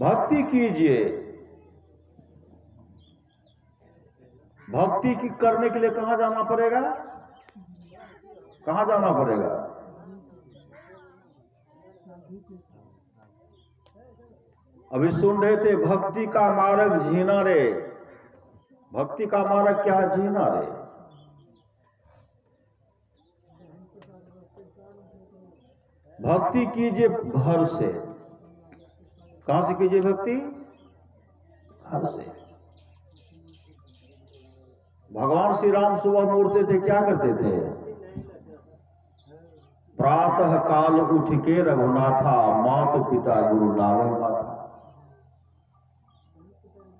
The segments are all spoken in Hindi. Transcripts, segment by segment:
भक्ति कीजिए। भक्ति की करने के लिए कहां जाना पड़ेगा? कहां जाना पड़ेगा? अभी सुन रहे थे भक्ति का मार्ग जीना रे। भक्ति का मार्ग क्या है? जीना रे। भक्ति कीजिए घर से। कहां से कीजिए भक्ति? घर से। भगवान श्री राम सुबह उठते थे, क्या करते थे? प्रातः काल उठ के रघुनाथा, मात पिता गुरु लावे माता।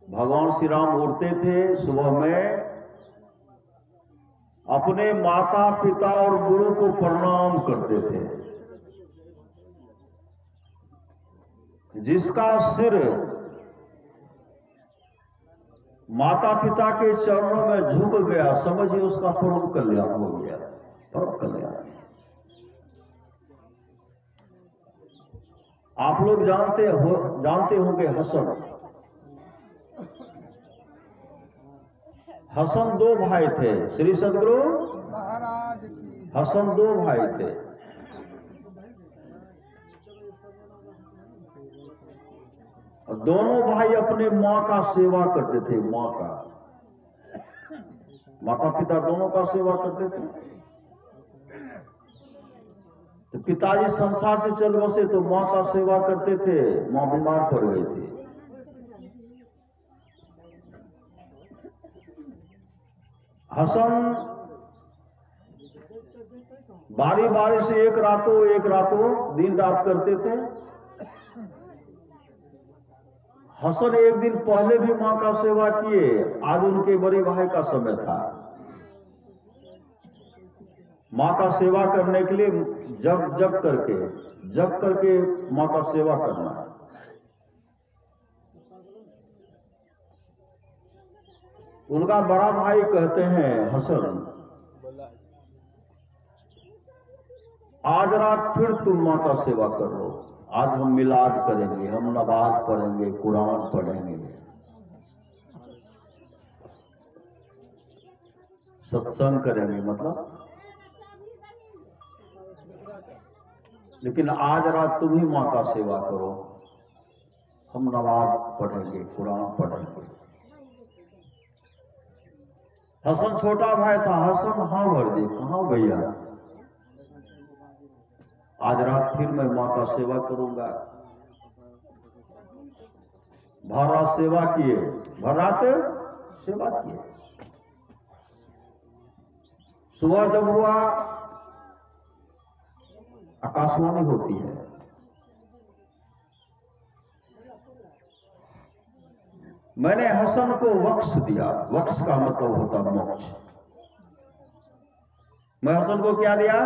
भगवान श्री राम उठते थे सुबह में, अपने माता पिता और गुरु को प्रणाम करते थे। जिसका सिर माता पिता के चरणों में झुक गया, समझिए उसका परम कल्याण हो गया। परम कल्याण। आप लोग जानते होंगे हसन। हसन दो भाई थे। श्री सदगुरु महाराज की। हसन दो भाई थे। दोनों भाई अपने माँ का सेवा करते थे। माँ का, माता पिता दोनों का सेवा करते थे। तो पिताजी संसार से चल बसे तो माँ का सेवा करते थे। माँ बीमार पड़ गई थी। हसन बारी बारी से एक रातों दिन रात करते थे। हसन एक दिन पहले भी मां का सेवा किए। आज उनके बड़े भाई का समय था। मां का सेवा करने के लिए जग करके मां का सेवा करना है। उनका बड़ा भाई कहते हैं हसन, आज रात फिर तुम मां का सेवा कर लो। आज हम मिलाद करेंगे, हम नमाज पढ़ेंगे, कुरान पढ़ेंगे, सत्संग करेंगे, मतलब। लेकिन आज रात तुम ही मां का सेवा करो, हम नमाज पढ़ेंगे, कुरान पढ़ेंगे। हसन छोटा भाई था। हसन हाँ भर दे, कहां भैया, आज रात फिर मैं मां का सेवा करूंगा। भर रात सेवा किए, भर रात सेवा किए। सुबह जब हुआ, आकाशवाणी होती है। मैंने हसन को वक्स दिया। वक्स का मतलब होता मोक्ष। मैं हसन को क्या दिया?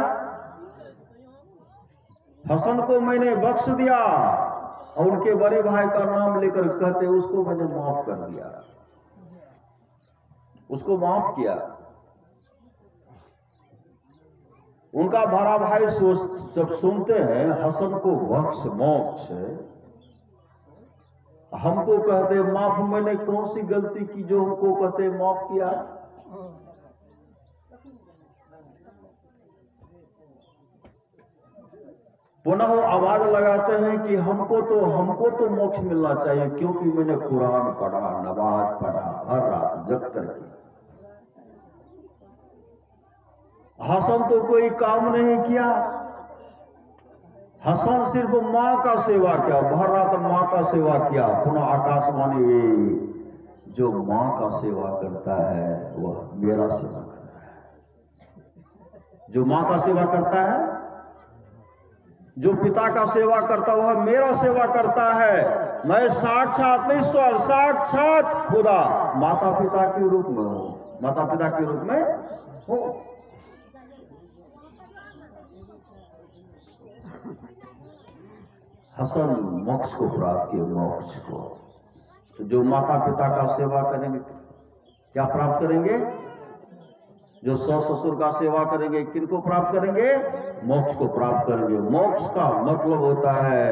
हसन को मैंने बख्श दिया। और उनके बड़े भाई का नाम लेकर कहते उसको मैंने माफ कर दिया, उसको माफ किया। उनका बड़ा भाई जब सुनते हैं हसन को बख्श मोक्ष, हमको कहते माफ। मैंने कौन सी गलती की जो हमको कहते माफ किया? पुनः वो आवाज लगाते हैं कि हमको तो मोक्ष मिलना चाहिए, क्योंकि मैंने कुरान पढ़ा, नमाज पढ़ा, हर रात जग करके। हसन तो कोई काम नहीं किया। हसन सिर्फ मां का सेवा किया, भर रात मां का सेवा किया। पुनः आकाशवाणी हुई, जो मां का सेवा करता है वह मेरा सेवा करता है। जो मां का सेवा करता है, जो पिता का सेवा करता है, वह मेरा सेवा करता है। मैं साक्षात ईश्वर, साक्षात खुदा माता पिता के रूप में हूं। माता पिता के रूप में हूं। हसन मोक्ष को प्राप्त किए। मोक्ष को तो जो माता पिता का सेवा करेंगे क्या प्राप्त करेंगे? जो सौ ससुर का सेवा करेंगे किनको प्राप्त करेंगे? मोक्ष को प्राप्त करेंगे। मोक्ष का मतलब होता है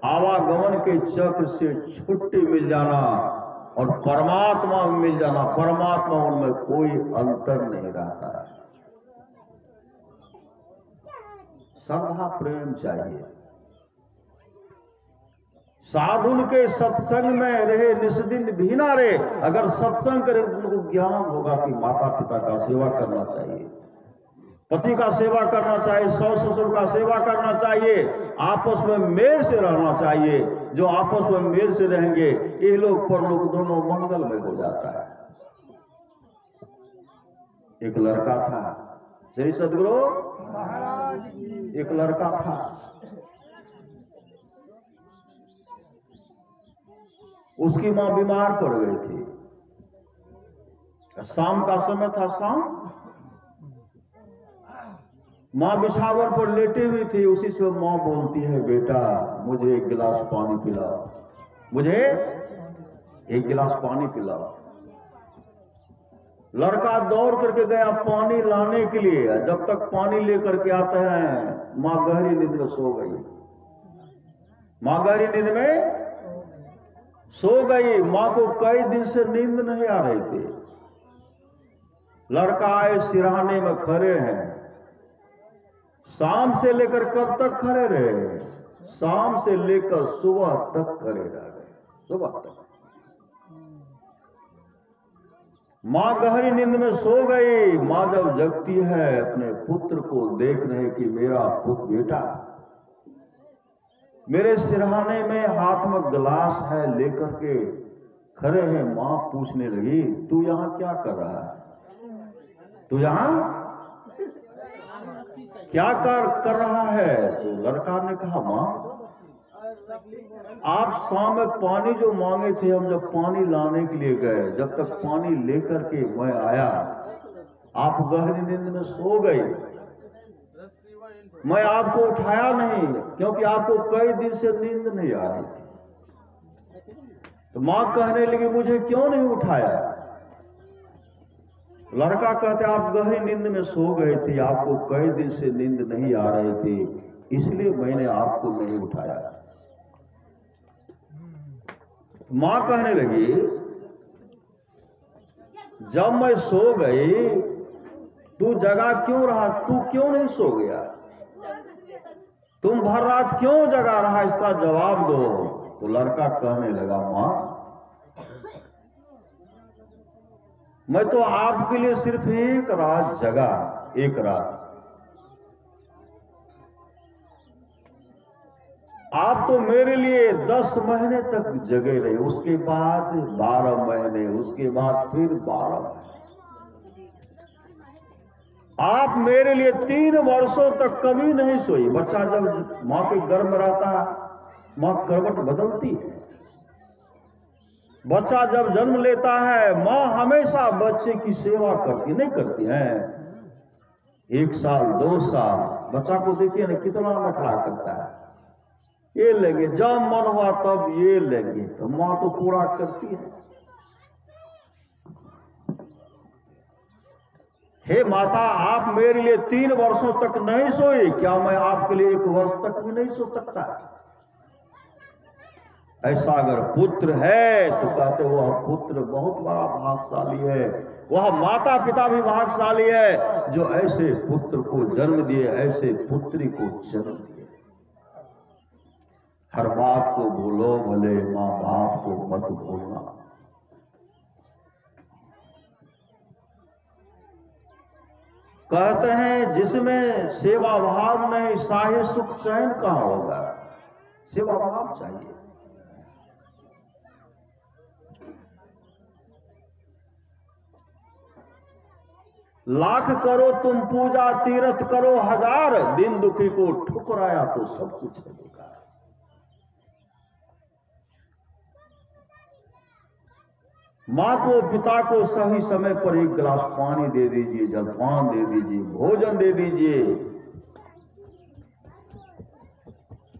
आवागमन के चक्र से छुट्टी मिल जाना और परमात्मा में मिल जाना। परमात्मा उनमें कोई अंतर नहीं रहता है। श्रद्धा प्रेम चाहिए। साधुन के सत्संग में रहे निस्दिन भी ना रहे। अगर सत्संग करे उनको ज्ञान होगा कि माता पिता का सेवा करना चाहिए, पति का सेवा करना चाहिए, सास ससुर का सेवा करना चाहिए, आपस में मेल से रहना चाहिए। जो आपस में मेल से रहेंगे ये लोग परलोक दोनों मंगल में हो जाता है। एक लड़का था, श्री सदगुरु महाराज की, एक लड़का था, उसकी मां बीमार पड़ गई थी। शाम का समय था, शाम, मां बिछावन पर लेटी हुई थी। उसी से मां बोलती है, बेटा मुझे एक गिलास पानी पिलाओ, मुझे एक गिलास पानी पिलाओ। लड़का दौड़ करके गया पानी लाने के लिए। जब तक पानी लेकर के आते हैं मां गहरी नींद में सो गई। मां गहरी नींद में सो गई। मां को कई दिन से नींद नहीं आ रही थी। लड़का आए, सिरहाने में खड़े हैं। शाम से लेकर कब तक खड़े रहे? शाम से लेकर सुबह तक खड़े रह गए, सुबह तक। मां गहरी नींद में सो गई। मां जब जगती है अपने पुत्र को देख रहे कि मेरा पुत्र बेटा मेरे सिरहाने में हाथ में गिलास है लेकर के खड़े हैं। मां पूछने लगी, तू यहां क्या कर रहा है? तू यहां क्या कर रहा है? तो लड़का ने कहा, मां आप शाम में पानी जो मांगे थे, हम जब पानी लाने के लिए गए, जब तक पानी लेकर के मैं आया आप गहरी नींद में सो गए। मैं आपको उठाया नहीं क्योंकि आपको कई दिन से नींद नहीं आ रही थी। तो मां कहने लगी, मुझे क्यों नहीं उठाया? लड़का कहते, आप गहरी नींद में सो गए थे, आपको कई दिन से नींद नहीं आ रही थी, इसलिए मैंने आपको नहीं उठाया। मां कहने लगी, जब मैं सो गई तू जगा क्यों रहा? तू क्यों नहीं सो गया? तुम भर रात क्यों जगा रहा? इसका जवाब दो। तो लड़का कहने लगा, मां मैं तो आपके लिए सिर्फ एक रात जगा, एक रात। आप तो मेरे लिए 10 महीने तक जगे रहे, उसके बाद 12 महीने, उसके बाद फिर 12 महीने। आप मेरे लिए 3 वर्षों तक कभी नहीं सोई। बच्चा जब मां के गर्भ में रहता है, मां करवट बदलती है। बच्चा जब जन्म लेता है, मां हमेशा बच्चे की सेवा करती, नहीं करती है। 1 साल 2 साल बच्चा को देखिए ना कितना नखरा करता है। ये लेंगे, जब मन हुआ तब ये लेंगे, तो मां तो पूरा करती है। हे माता, आप मेरे लिए 3 वर्षों तक नहीं सोई, क्या मैं आपके लिए 1 वर्ष तक भी नहीं सो सकता? ऐसा अगर पुत्र है तो कहते वह पुत्र बहुत बड़ा भाग्यशाली है। वह माता पिता भी भाग्यशाली है जो ऐसे पुत्र को जन्म दिए, ऐसे पुत्री को जन्म दिए। हर बात को भूलो भले, मां बाप को मत भूलना। कहते हैं जिसमें सेवा भाव नहीं, साहे सुख चैन कहां होगा? सेवा भाव चाहिए। लाख करो तुम पूजा, तीर्थ करो 1000, दिन दुखी को ठुकराया तो सब कुछ है बेकार। मां को पिता को सही समय पर 1 गिलास पानी दे दीजिए, जलपान दे दीजिए, भोजन दे दीजिए।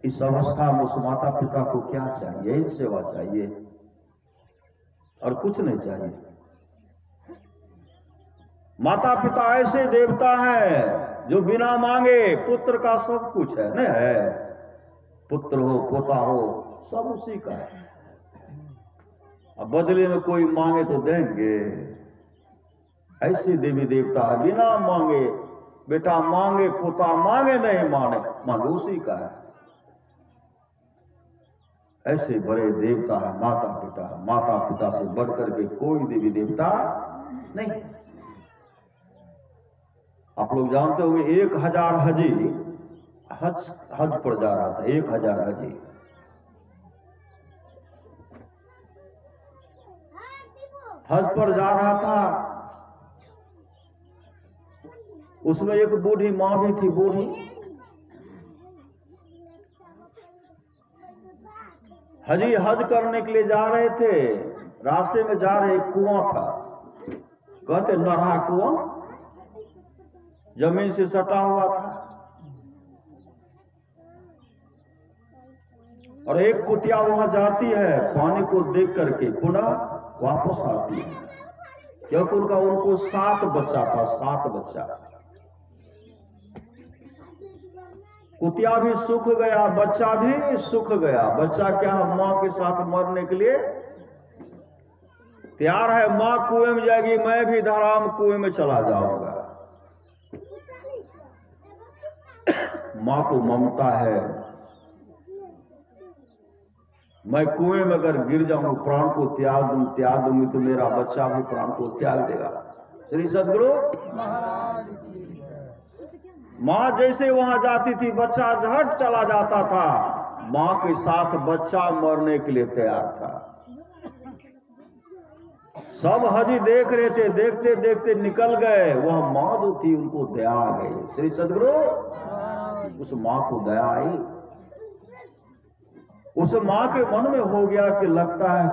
इस अवस्था में उस माता पिता को क्या चाहिए? सेवा चाहिए और कुछ नहीं चाहिए। माता पिता ऐसे देवता हैं जो बिना मांगे पुत्र का सब कुछ है, नहीं है? पुत्र हो, पोता हो, सब उसी का है। अब बदले में कोई मांगे तो देंगे, ऐसे देवी देवता है बिना मांगे, बेटा मांगे पुता मांगे नहीं मांगे उसी का है। ऐसे बड़े देवता है माता पिता, माता पिता से बढ़कर के कोई देवी देवता नहीं। आप लोग जानते होंगे 1000 हजी हज पर जा रहा था, 1000 हजी। हज पर जा रहा था, उसमें एक बूढ़ी मां भी थी। बूढ़ी हजी हज करने के लिए जा रहे थे, रास्ते में जा रहे, एक कुआं था, कहते नरहा कुआं, जमीन से सटा हुआ था। और एक कुतिया वहां जाती है, पानी को देख करके पुनः वापस आती है, क्योंकि उनको 7 बच्चा था, 7 बच्चा। कुतिया भी सूख गया, बच्चा भी सूख गया। बच्चा क्या, मां के साथ मरने के लिए तैयार है। मां कुएं में जाएगी, मैं भी धराम कुएं में चला जाऊंगा। मां को ममता है, मैं कुएं में अगर गिर जाऊं, प्राण को त्याग दूंगी तो मेरा बच्चा भी प्राण को त्याग देगा। श्री सदगुरु महाराज। मां जैसे वहां जाती थी, बच्चा झट चला जाता था। मां के साथ बच्चा मरने के लिए तैयार था। सब हजी देख रहे थे, देखते देखते निकल गए। वह मां जो थी उनको दया आ गई। श्री सदगुरु, उस मां को दया आई। उस मां के मन में हो गया कि लगता है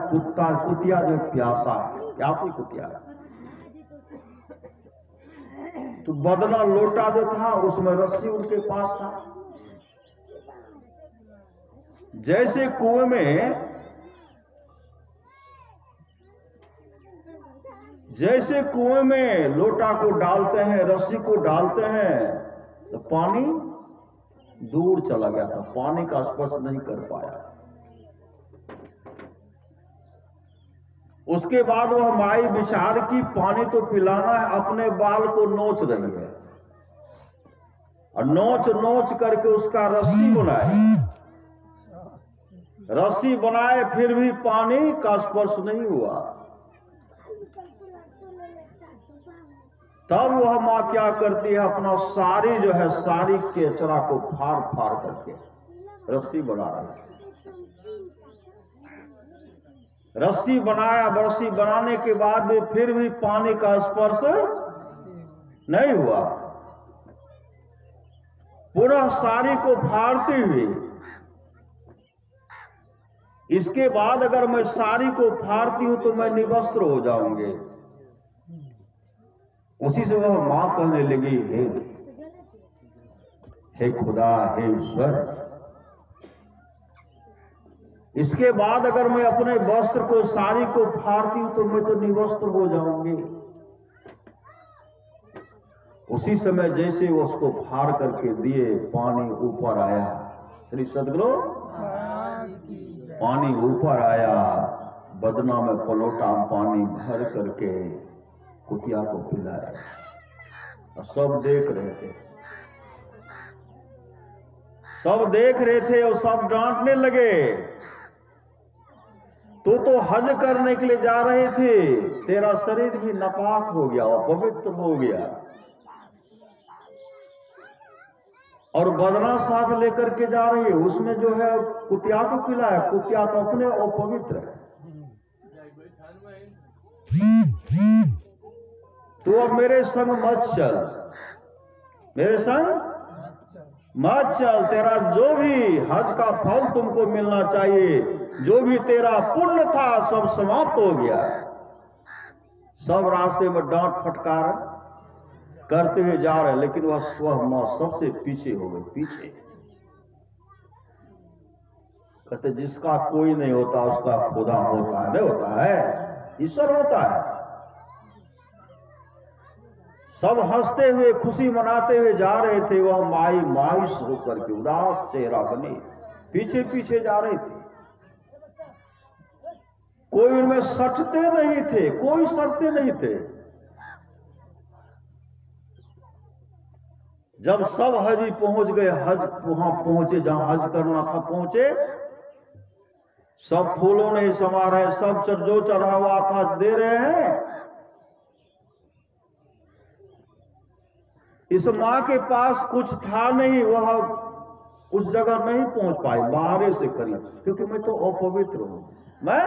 कुतिया जो प्यासा है, प्यासी कुतिया है। तो बदना लोटा जो था उसमें रस्सी उनके पास था। जैसे कुएं में लोटा को डालते हैं, रस्सी को डालते हैं, तो पानी दूर चला गया था, पानी का स्पर्श नहीं कर पाया। उसके बाद वह माई विचार की पानी तो पिलाना है, अपने बाल को नोच रही है, और नोच करके उसका रस्सी बनाए। रस्सी बनाए फिर भी पानी का स्पर्श नहीं हुआ। तब वह मां क्या करती है, अपना साड़ी जो है, साड़ी के चरा को फाड़ करके रस्सी बना रही है। रस्सी बनाने के बाद भी फिर भी पानी का स्पर्श नहीं हुआ। पूरा साड़ी को फाड़ती हुई, इसके बाद अगर मैं साड़ी को फाड़ती हूं तो मैं निवस्त्र हो जाऊंगी। उसी से वह मां कहने लगी, हे खुदा, हे ईश्वर, इसके बाद अगर मैं अपने वस्त्र को, साड़ी को फाड़ती हूं तो मैं तो निवस्त्र हो जाऊंगी। उसी समय जैसे वो उसको फाड़ करके दिए, पानी ऊपर आया। श्री सदगुरु, पानी ऊपर आया, बदना में पलोटा पानी भर करके कुतिया को पिलाया। और सब देख रहे थे और सब डांटने लगे। तो हज करने के लिए जा रहे थे, तेरा शरीर भी नापाक हो गया और पवित्र हो गया, और बदना साथ लेकर के जा रही है, उसमें जो है कुतिया को पिलाया। कुतिया तो अपने अपवित्र है। तो अब मेरे संग मत चल, मेरे संग मत चल। तेरा जो भी हज का फल तुमको मिलना चाहिए, जो भी तेरा पुण्य था, सब समाप्त हो गया। सब रास्ते में डांट फटकार करते हुए जा रहे, लेकिन वह मां सबसे पीछे हो गई। पीछे कहते, जिसका कोई नहीं होता उसका खुदा होता है। नहीं होता है, ईश्वर होता है। सब हंसते हुए, खुशी मनाते हुए जा रहे थे। वह माई मायूस होकर के, उदास चेहरा बने, पीछे पीछे जा रही थी। कोई उनमें सटते नहीं थे, कोई सटते नहीं थे। जब सब हजी पहुंच गए, हज वहां पहुंचे जहां हज करना था पहुंचे, सब फूलों नहीं समा रहे, सब जो चढ़ा हुआ था दे रहे हैं। इस मां के पास कुछ था नहीं, वह उस जगह नहीं पहुंच पाई, बाहर से करीब, क्योंकि मैं तो अपवित्र हूं। मैं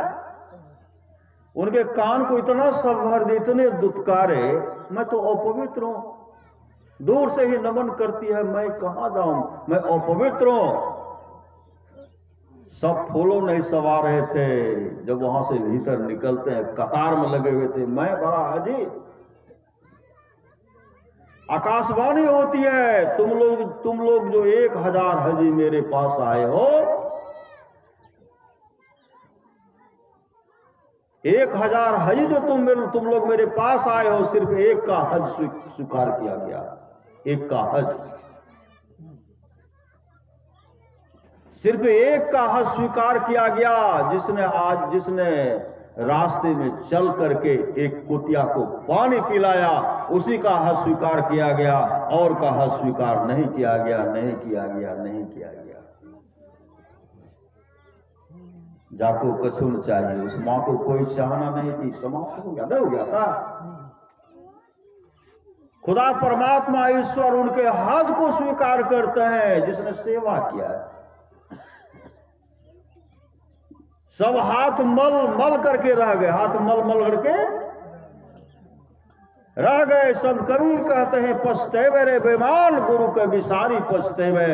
उनके कान को इतना सब भर दे, इतने दुत्कारे, मैं तो अपवित्र हूं। दूर से ही नमन करती है, मैं कहां जाऊं, मैं अपवित्र हूं। सब फूलों नहीं सवा रहे थे। जब वहां से भीतर निकलते हैं, कतार में लगे हुए थे। मैं बड़ा हाजी, आकाशवाणी होती है, तुम लोग जो 1000 हजी मेरे पास आए हो, 1000 हज जो तुम लोग मेरे पास आए हो, सिर्फ एक का हज स्वीकार किया गया, एक का हज, सिर्फ एक का हज स्वीकार किया गया। जिसने रास्ते में चल करके एक कुतिया को पानी पिलाया, उसी का हज स्वीकार किया गया, और का हज स्वीकार नहीं किया गया, नहीं किया गया, नहीं किया गया। जाको कछु न चाहिए, उस मां को कोई चाहना नहीं थी, समाप्त हो गया, नहीं हो गया था। खुदा परमात्मा ईश्वर उनके हज को स्वीकार करते हैं जिसने सेवा किया है। सब हाथ मल मल करके रह गए, हाथ मल मल करके रह गए। संत कबीर कहते हैं, पछतेवे रे बेमान गुरु के बिसारी पछतेवे,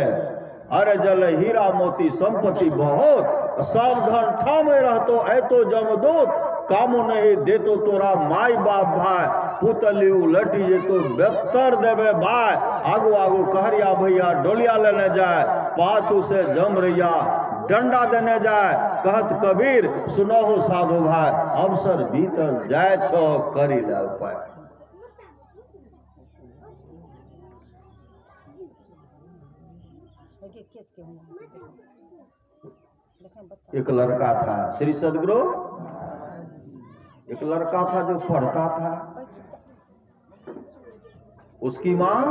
अरे जल हीरा मोती संपत्ति बहुत, सब धन ठामे रहतो ऐतो जमदूत, कामो नहीं देतो तोरा माई बाप भाई, पुतली उलटी जे तो बेहतर देवे भाई, आगो आगो कहरिया भैया डोलिया लेने जाए, पाछू से जम रैया डंडा देने जाए। कहत कबीर सुनो हो साधु भाई, अवसर बीतल जाए छो करी ला उपाय। एक लड़का था, श्री सदगुरु, एक लड़का था जो पढ़ता था। उसकी मां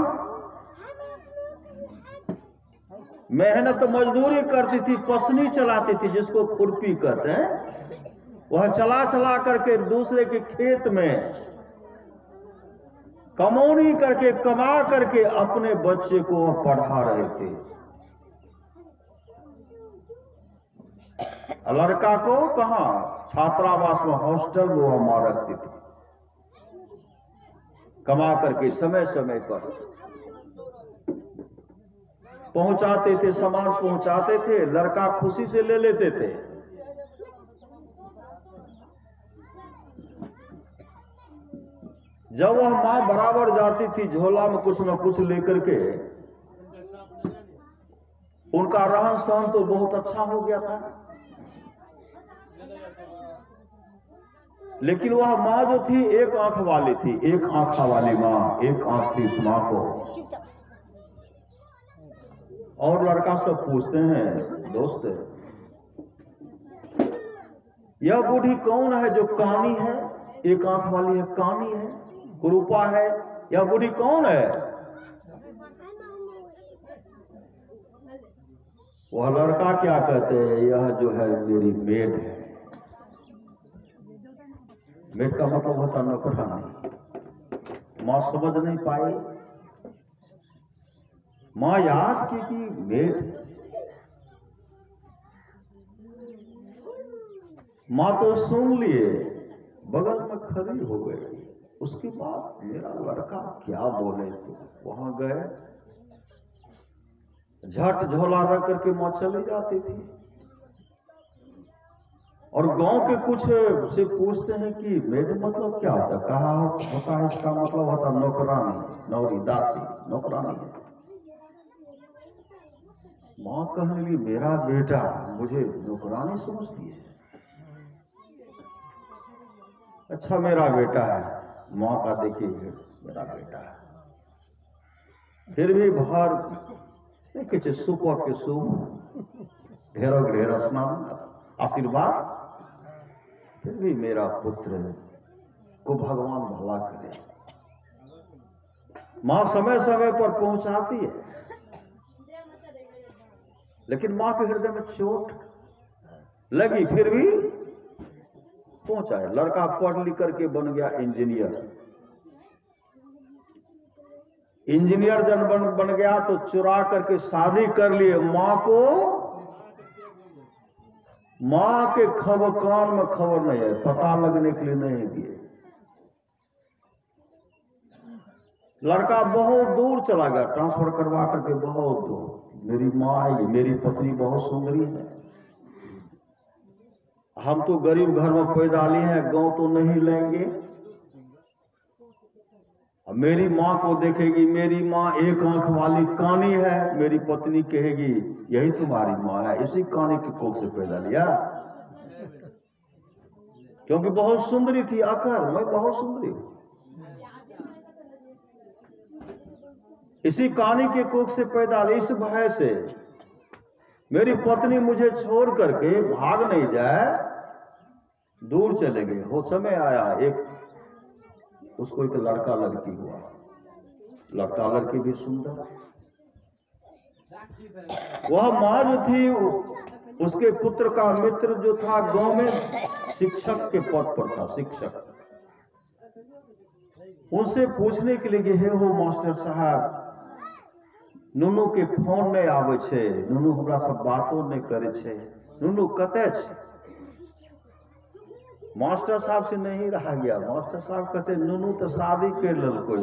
मेहनत मजदूरी करती थी, पसनी चलाती थी, जिसको खुरपी कहते हैं। वह चला चला करके दूसरे के खेत में कमौनी करके, कमा करके अपने बच्चे को पढ़ा रहे थे। लड़का को कहां, छात्रावास में, हॉस्टल में वह मां रखती थी। कमा करके समय समय पर पहुंचाते थे, सामान पहुंचाते थे, लड़का खुशी से ले लेते थे। जब वह मां बराबर जाती थी, झोला में कुछ न कुछ लेकर के, उनका रहन सहन तो बहुत अच्छा हो गया था। लेकिन वह मां जो थी, एक आंख वाली थी, एक आंखा वाली मां, एक आंख थी उस मां को। और लड़का सब पूछते हैं, दोस्त यह बूढ़ी कौन है जो कानी है, एक आंख वाली है, कानी है, कुरूपा है, यह बूढ़ी कौन है? वह लड़का क्या कहते हैं, यह जो है मेरी मेड है। मेड का मतलब होता नौकरानी। मां समझ नहीं पाई, मां याद की कि मेड, मां तो सुन लिए, बगल में खड़ी हो गई। उसके बाद मेरा लड़का क्या बोले, तो वहां गए, झट झोला रख करके मां चली जाती थी। और गांव के कुछ से पूछते हैं कि मेड मतलब क्या होता है, कहा होता है, इसका मतलब होता नौकरानी, नौरी, दासी, नौकरानी है। मां कहने लगी, मेरा बेटा मुझे नौकरानी समझती है? अच्छा मेरा बेटा है। मां का देखिए, मेरा बेटा है। फिर भी बाहर देखे सुबह के सुबह ढेरों ढेर स्नान, आशीर्वाद फिर भी मेरा पुत्र को भगवान भला करे। मां समय समय पर पहुंचाती है, लेकिन मां के हृदय में चोट लगी, फिर भी पहुंचाए। लड़का पढ़ लिख करके बन गया इंजीनियर। इंजीनियर जब बन गया तो चुरा करके शादी कर लिए। मां के कान में खबर नहीं है, पता लगने के लिए नहीं दिए। लड़का बहुत दूर चला गया, ट्रांसफर करवा करके बहुत दूर। मेरी माँ आई, मेरी पत्नी बहुत सुंदरी है, हम तो गरीब घर में पैदा लिए हैं, गांव तो नहीं लेंगे। मेरी माँ को देखेगी, मेरी माँ एक आंख वाली कानी है, मेरी पत्नी कहेगी यही तुम्हारी माँ है, इसी कानी के कोख से पैदा लिया। क्योंकि बहुत सुंदरी थी, आकर मैं बहुत सुंदरी हूं, इसी कानी के कोख से पैदा ली। इस भय से मेरी पत्नी मुझे छोड़ करके भाग नहीं जाए, दूर चले गए। वो समय आया, उसको एक लड़का लड़की हुआ। लड़का लड़की भी सुंदर। वह मां जो थी, उसके पुत्र का मित्र जो था गांव में शिक्षक के पद पर था, शिक्षक। उनसे पूछने के लिए हे हो मास्टर साहब, नुनू के फोन नहीं आवे छे, नुनू हमरा से बातो नहीं करे छे, नुनू कते छे? मास्टर साहब से नहीं रहा गया। मास्टर साहब कहते नुनू तो शादी कर ललको,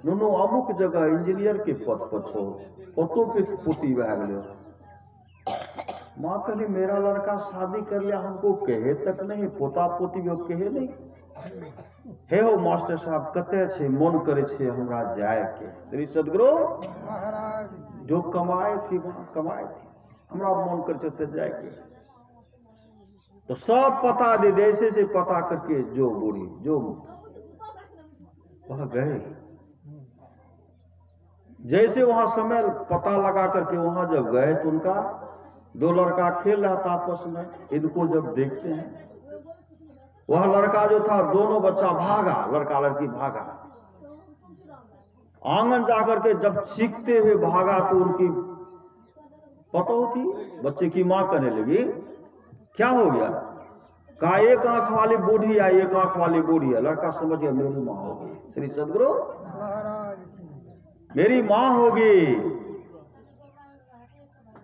नुनू अमुक जगह इंजीनियर के पद पर छो, ओतो पे पुती बह गयो। माँ कहली मेरा लड़का शादी कर लिया, हमको कहे तक नहीं, पोता पोती भी कहे नहीं। हे हो मास्टर साहब कते छे, मन करे छे हमरा जाए के। श्री सदगुरु जो कमाए थी वहां कमाए थी, हमरा मन करे छे जाए के। तो सब पता दे, जैसे से पता करके जो बूढ़ी जो वहां गए, जैसे वहां समय पता लगा करके वहां जब गए तो उनका दो लड़का खेल रहा था आपस में। इनको जब देखते हैं, वह लड़का जो था, दोनों बच्चा भागा, लड़का लड़की भागा, आंगन जाकर के जब चीखते हुए भागा तो उनकी पतोह थी, बच्चे की मां कहने लगी क्या हो गया? कहा एक आंख वाली बूढ़ी आई, एक आंख वाली बूढ़ी है। लड़का समझ गया मेरी मां होगी। श्री सदगुरु मेरी मां होगी,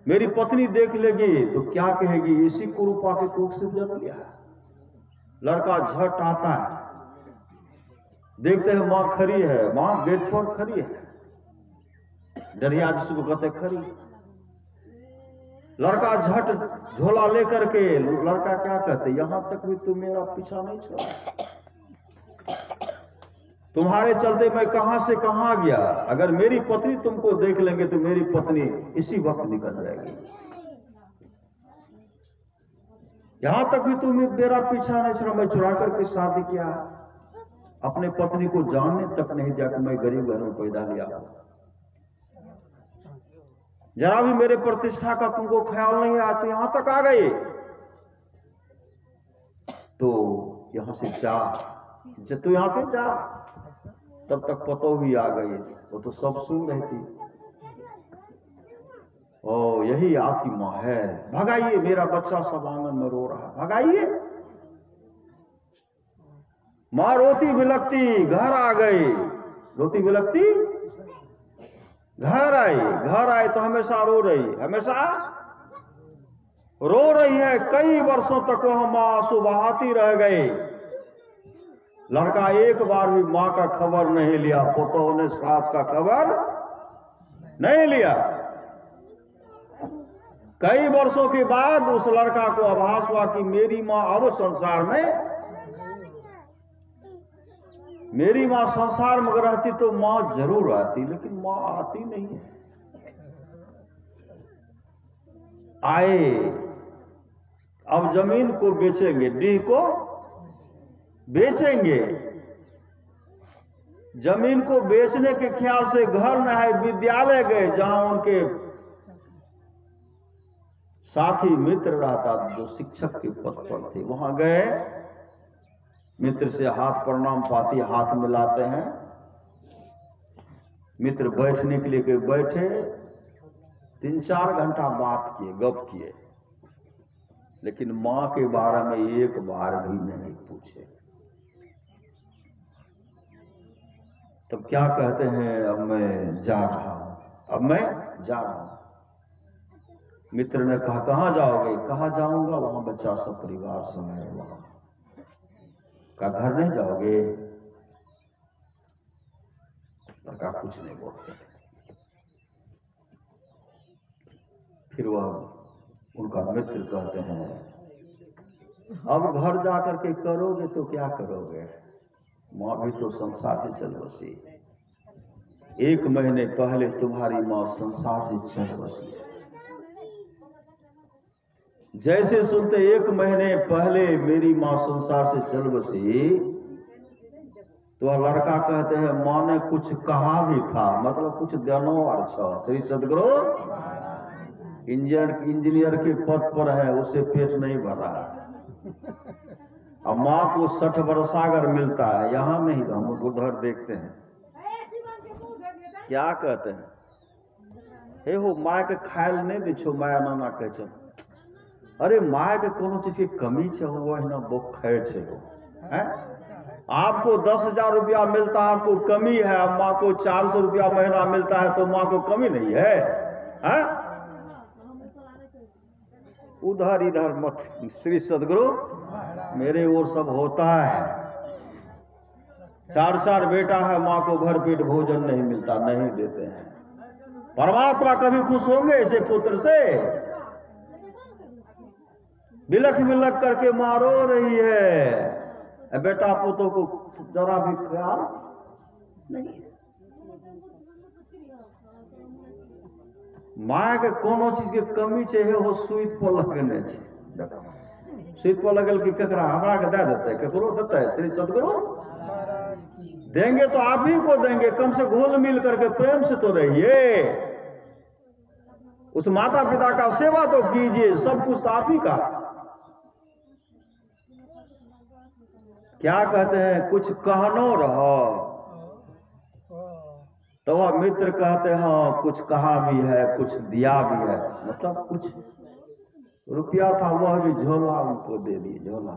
मेरी पत्नी देख लेगी तो क्या कहेगी, इसी कुरूपा के कोख से जन्म लिया। लड़का झट आता है, देखते हैं मां खड़ी है, मां गेट पर खड़ी है, डरिया जिसको कहते खड़ी। लड़का झट झोला लेकर के, लड़का क्या कहते, यहां तक भी तुम मेरा पीछा नहीं छोड़ा, तुम्हारे चलते मैं कहां से कहां गया। अगर मेरी पत्नी तुमको देख लेंगे तो मेरी पत्नी इसी वक्त निकल जाएगी। यहां तक भी तुम मेरा पीछा नहीं छोड़ा, मैं चुरा करके शादी किया, अपने पत्नी को जानने तक नहीं दिया कि मैं गरीब घर में पैदा लिया। जरा भी मेरे प्रतिष्ठा का तुमको ख्याल नहीं आया, तो यहां तक आ गए। तो यहां से जा, तू यहां से जा। तब तक पतो भी आ गई, वो तो सब सुन रही थी। ओ यही आपकी मां है, भगाइए, मेरा बच्चा सब आंगन में रो रहा है, भगाइए। मां रोती बिलखती घर आ गई, रोती बिलखती घर आई तो हमेशा रो रही, हमेशा रो रही है। कई वर्षों तक वह मां आंसू बहाती रह गई। लड़का एक बार भी मां का खबर नहीं लिया, पुतोह ने सास का खबर नहीं लिया। कई वर्षों के बाद उस लड़का को आभास हुआ कि मेरी मां अब संसार में, मेरी मां संसार में रहती तो मां जरूर आती, लेकिन मां आती नहीं है। आए, अब जमीन को बेचेंगे, डीह को बेचेंगे। जमीन को बेचने के ख्याल से घर न है, विद्यालय गए, जहां उनके साथी मित्र रहता जो शिक्षक के पद पर थे। वहां गए, मित्र से हाथ प्रणाम पाती हाथ मिलाते हैं। मित्र बैठने के लिए बैठे, 3-4 घंटा बात किए, गप किए, लेकिन मां के बारे में एक बार भी नहीं पूछे। तब क्या कहते हैं, अब मैं जा रहा हूं, अब मैं जा रहा हूं। मित्र ने कहा कहां जाओगे? कहा जाऊंगा, वहां बच्चा सब परिवार सब है वहां। का घर नहीं जाओगे? लड़का कुछ नहीं बोलते। फिर वह उनका मित्र कहते हैं, अब घर जाकर के करोगे तो क्या करोगे? मां भी तो संसार से चल बसी। 1 महीने पहले तुम्हारी मां संसार से चल बसी। जैसे सुनते 1 महीने पहले मेरी मां संसार से चल बसी, तो लड़का कहते हैं मां ने कुछ कहा भी था, मतलब कुछ दिनों अच्छा। श्री सदगुरु इंजीनियर के पद पर है, उसे पेट नहीं भर रहा। अब मां को 60 वर्ष अगर मिलता है, यहां नहीं तो हम उधर देखते हैं क्या कहते हैं, हे हो माय के खायल नहीं दी छो, माया नाना कहे छो। अरे माय के कोनो चीज की कमी छे, वो है ना वो खाए छे हैं। आपको 10,000 रुपया मिलता है, आपको कमी है। माँ को 400 रुपया महीना मिलता है, तो माँ को कमी नहीं है, हैं? उधर इधर मत। श्री सदगुरु मेरे ओर सब होता है। 4 बेटा है, माँ को भर पेट भोजन नहीं मिलता, नहीं देते हैं। परमात्मा कभी खुश होंगे ऐसे पुत्र से? बिलख बिलख करके माँ रो रही है, बेटा पुतों को जरा भी ख्याल नहीं। माँ के कोनो चीज के कमी चाहिए, वो सुईत पर लगने छे। सुईत पर लगल कि ककरा हमरा के दे देते, ककरो देते है? श्री सदगुरु देंगे तो आप ही को देंगे। कम से घुल मिल करके प्रेम से तो रहिए, उस माता पिता का सेवा तो कीजिए, सब कुछ तो आप ही का। क्या कहते हैं, कुछ कहनो रहो। तो वह मित्र कहते हैं हाँ कुछ कहा भी है, कुछ दिया भी है, मतलब कुछ रुपया था वह भी झोला उनको दे दिए, झोला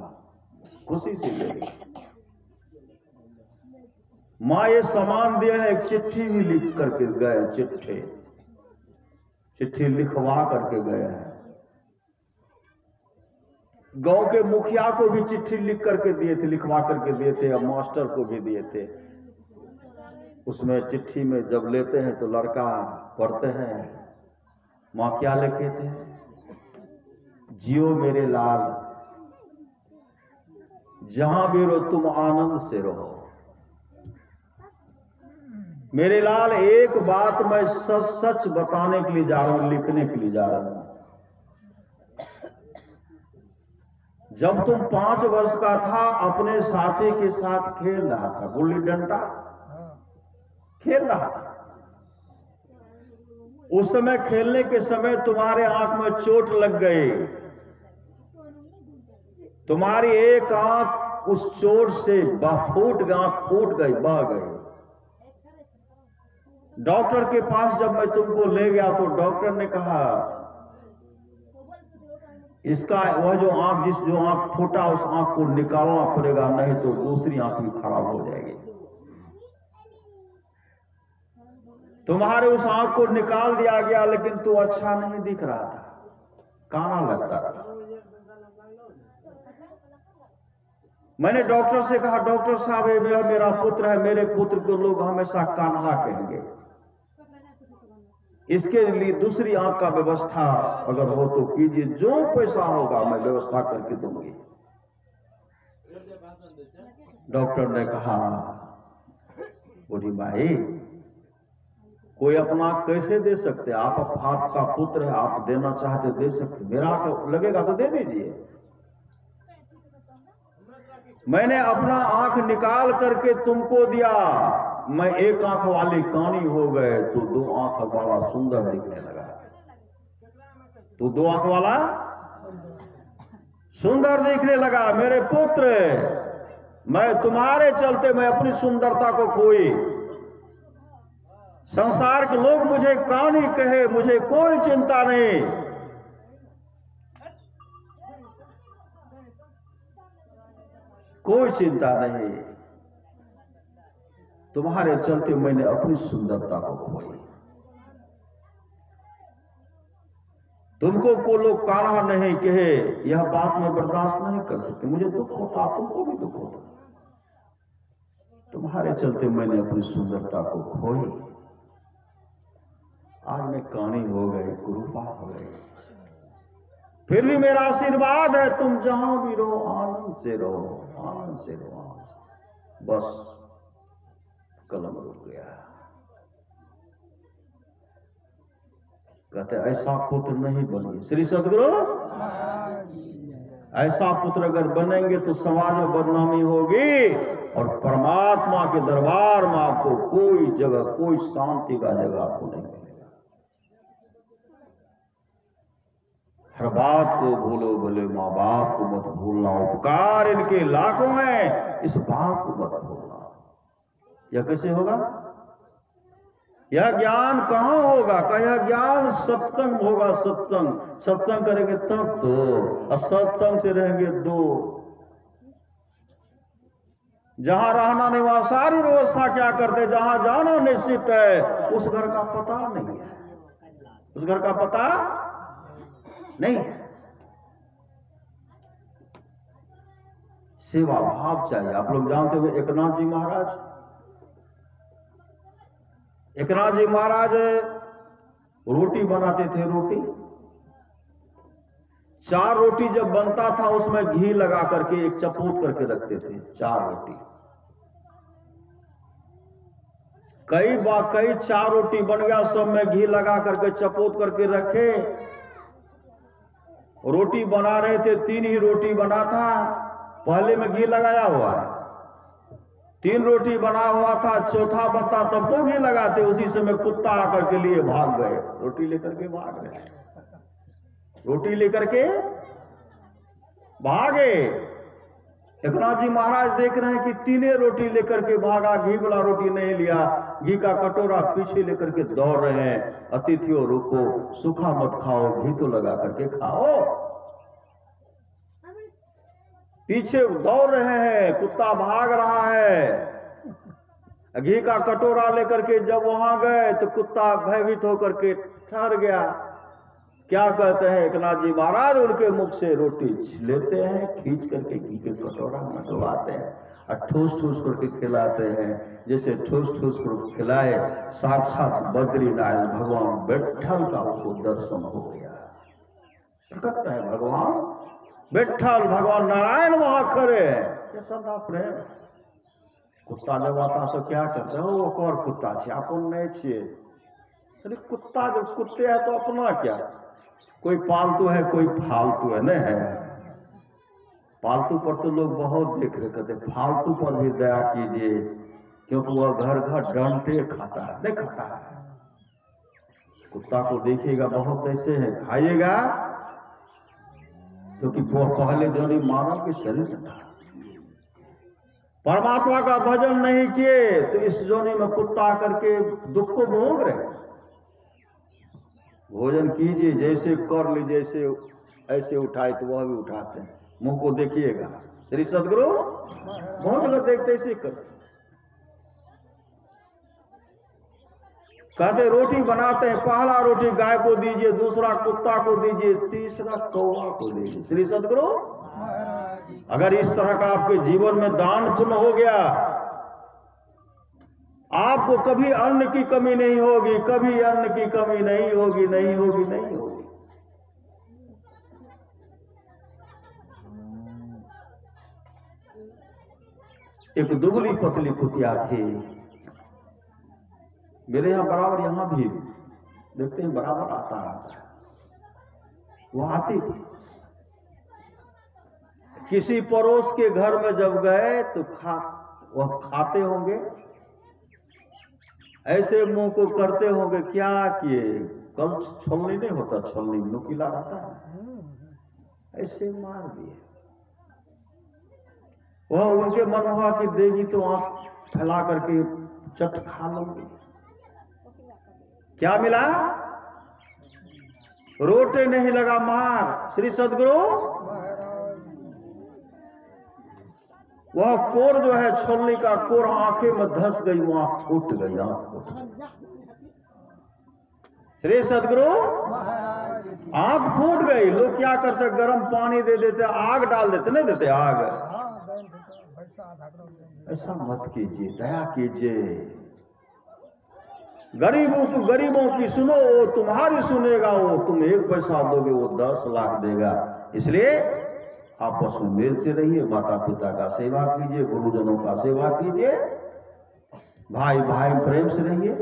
खुशी से दे दिए। माँ ये सामान दिया है, एक चिट्ठी भी लिख करके गए, चिट्ठी लिखवा करके गए हैं। गांव के मुखिया को भी चिट्ठी लिख करके दिए थे, लिखवा करके दिए थे, और मास्टर को भी दिए थे। उसमें चिट्ठी में जब लेते हैं तो लड़का पढ़ते हैं, माँ क्या लिखे थे, जियो मेरे लाल, जहां भी रहो तुम आनंद से रहो। मेरे लाल एक बात मैं सच सच बताने के लिए जा रहा हूं, लिखने के लिए जा रहा हूं। जब तुम 5 वर्ष का था, अपने साथी के साथ खेल रहा था, गुल्ली डंडा खेल रहा था। उस समय खेलने के समय तुम्हारे आंख में चोट लग गई, तुम्हारी एक आंख उस चोट से फूट गई, बह गई। डॉक्टर के पास जब मैं तुमको ले गया तो डॉक्टर ने कहा इसका वह जो आंख फूटा उस आंख को निकालना पड़ेगा, नहीं तो दूसरी आंख भी खराब हो जाएगी। तुम्हारे उस आंख को निकाल दिया गया, लेकिन तू अच्छा नहीं दिख रहा था, काना लगता था। मैंने डॉक्टर से कहा डॉक्टर साहब ये मेरा पुत्र है, मेरे पुत्र को लोग हमेशा कान्हा कहेंगे, इसके लिए दूसरी आंख का व्यवस्था अगर हो तो कीजिए, जो पैसा होगा मैं व्यवस्था करके दूंगी। डॉक्टर ने कहा बूढ़ी माई कोई अपना कैसे दे सकते, आपका पुत्र है, आप देना चाहते दे सकते, मेरा तो लगेगा तो दे दीजिए। मैंने अपना आंख निकाल करके तुमको दिया, मैं एक आंख वाली कानी हो गए तो 2 आंख वाला सुंदर दिखने लगा। तू 2 आंख वाला सुंदर दिखने लगा। मेरे पुत्र, मैं तुम्हारे चलते मैं अपनी सुंदरता को खोई। संसार के लोग मुझे कानी कहे, मुझे कोई चिंता नहीं। कोई चिंता नहीं, तुम्हारे चलते मैंने अपनी सुंदरता को खोई। तुमको को लोग काना नहीं कहे, यह बात मैं बर्दाश्त नहीं कर सकती। मुझे दुख होता, तुमको भी दुख होता। तुम्हारे चलते मैंने अपनी सुंदरता को खोई। आज मैं कानी हो गई, कुरूपा हो गई, फिर भी मेरा आशीर्वाद है, तुम जहां भी रहो आनंद से रहो, आनंद से रहो, आनंद से। बस कलम रुक गया। कहते ऐसा पुत्र नहीं बनिए। श्री सदगुरु, ऐसा पुत्र अगर बनेंगे तो समाज में बदनामी होगी और परमात्मा के दरबार में आपको कोई जगह, कोई शांति का जगह आपको नहीं मिलेगा। हर बात को भूलो, भले माँ बाप को मत भूलना, उपकार इनके लाखों हैं, इस बात को मत भूलना। यह कैसे होगा? यह ज्ञान कहां होगा? का यह ज्ञान सत्संग होगा। सत्संग, सत्संग करेंगे तब तो, और सत्संग से रहेंगे दूर। जहां रहना नहीं वहां सारी व्यवस्था क्या करते, जहां जाना निश्चित है उस घर का पता नहीं है, उस घर का पता नहीं। सेवा भाव चाहिए। आप लोग जानते हुए एकनाथ जी महाराज, एकनाथ जी महाराज रोटी बनाते थे। रोटी, 4 रोटी जब बनता था उसमें घी लगा करके एक चपोत करके रखते थे। 4 रोटी, कई 4 रोटी बन गया, सब में घी लगा करके चपोत करके रखे। रोटी बना रहे थे, 3 ही रोटी बना था, पहले में घी लगाया हुआ है। 3 रोटी बना हुआ था, चौथा बनता तब तो घी लगाते। उसी समय कुत्ता आकर के लिए भाग गए, रोटी लेकर के भाग गए, रोटी लेकर के भागे। एकनाथ जी महाराज देख रहे हैं कि 3 रोटी लेकर के भागा, घी वाला रोटी नहीं लिया। घी का कटोरा पीछे लेकर के दौड़ रहे हैं। अतिथियों रुको, सूखा मत खाओ, घी तो लगा करके खाओ। पीछे दौड़ रहे हैं, कुत्ता भाग रहा है। घी का कटोरा लेकर के जब वहां गए तो कुत्ता भयभीत होकर के ठहर गया। क्या कहते हैं एकनाथ जी महाराज? उनके मुख से रोटी लेते हैं, खींच करके घी के कटोरा में डुबाते हैं और ठूस ठूस करके खिलाते हैं। जैसे ठूस ठूस कर खिलाए, साक्षात बद्रीनारायण भगवान बैठल का उनको दर्शन हो गया। प्रकट है भगवान बैठल, भगवान नारायण वहां खड़े हैं। ये सदा प्रेम। कुत्ता जब आता तो क्या करते हो? वो और कुत्ता छे, अपन नहीं छे। अरे कुत्ता जब कुत्ते है तो अपना क्या? कोई पालतू है, कोई फालतू है, नहीं है। पालतू पर तो लोग बहुत देख रहे, कहते फालतू पर भी दया कीजिए, क्योंकि वह घर घर डंटे खाता है, नहीं खाता है। कुत्ता को देखिएगा बहुत ऐसे है, खाइएगा, क्योंकि वो पहले जो मानव के शरीर में था। परमात्मा का भजन नहीं किए तो इस जोनी में कुत्ता करके दुख को भोग रहे। भोजन कीजिए, जैसे कर लीजिए, जैसे ऐसे उठाए तो वह भी उठाते हैं। मुंह को देखिएगा। श्री सदगुरु बहुत जगह देखते ऐसे करते। कहते रोटी बनाते हैं, पहला रोटी गाय को दीजिए, दूसरा कुत्ता को दीजिए, तीसरा कौवा को दीजिए। श्री सदगुरु, अगर इस तरह का आपके जीवन में दान पुण्य हो गया, आपको कभी अन्न की कमी नहीं होगी, कभी अन्न की कमी नहीं होगी, नहीं होगी, नहीं होगी। एक दुबली पतली कुतिया थी, मेरे यहां बराबर, यहां भी देखते हैं बराबर आता रहता है। वो आती थी। किसी पड़ोस के घर में जब गए तो वह खाते होंगे, ऐसे मुंह को करते होंगे, क्या किए, कल छलनी नहीं होता, छलनी नुकीला रहता है, ऐसे मार दिए। वह उनके मन हुआ कि देगी तो आंख फैला करके चट खा लूंगी। क्या मिला? रोटे नहीं लगा मार। श्री सदगुरु वह कोर जो है छलनी का कोर आंखें में धस गई, वहां फूट गई, आंख फूट गई। श्री सदगुरु आंख फूट गई। लोग क्या करते, गर्म पानी दे देते, आग डाल देते, नहीं देते आग। ऐसा मत कीजिए, दया कीजिए। गरीबों की सुनो, वो तुम्हारी सुनेगा। वो तुम 1 पैसा दोगे, वो 10 लाख देगा। इसलिए आपस में मेल से रहिए, माता पिता का सेवा कीजिए, गुरुजनों का सेवा कीजिए, भाई भाई प्रेम से रहिए,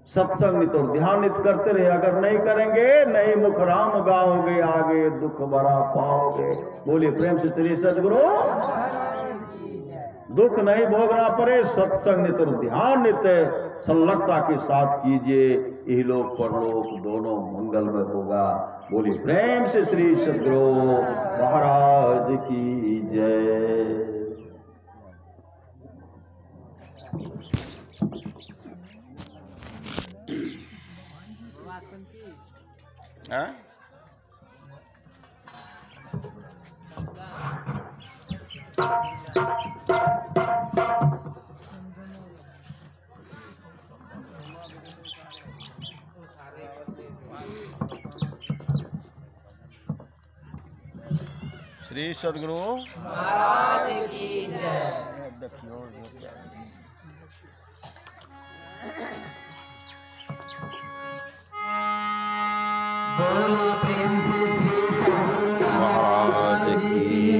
सत्संग नित और ध्यान नित करते रहे। अगर नहीं करेंगे, नहीं मुख राम गाओगे, आगे दुख बड़ा पाओगे। बोलिए प्रेम से श्री सदगुरु। दुख नहीं भोगना पड़े, सत्संग नित और ध्यान नित संलग्नता के साथ कीजिए, यही लोक परलोक दोनों मंगल में होगा। बोलिए प्रेम से श्री सदगुरु महाराज की जय। हाँ? श्री सदगुरु महाराज की जय। देखियो प्रेम से श्री सदगुरु महाराज की